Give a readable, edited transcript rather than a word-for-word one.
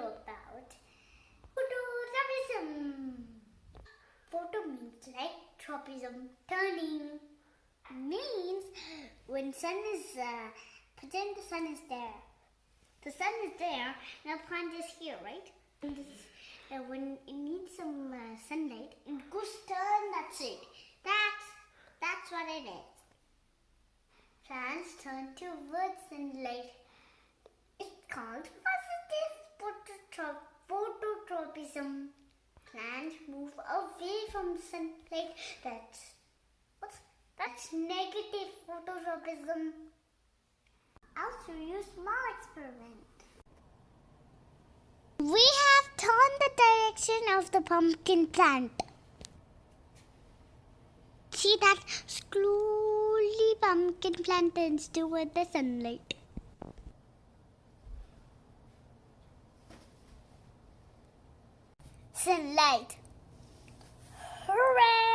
about phototropism. Photo means like, tropism, turning. Means when sun is, pretend the sun is there. The sun is there, and the plant is here, right? And when it needs some sunlight, it goes turn, that's it. That's what it is. Plants turn towards sunlight. It's called positive phototropism. Plants move away from sunlight. That's negative phototropism. I'll show you a small experiment. We have turned the direction of the pumpkin plant. See that slowly pumpkin plant turns toward the sunlight. Sunlight. Hooray!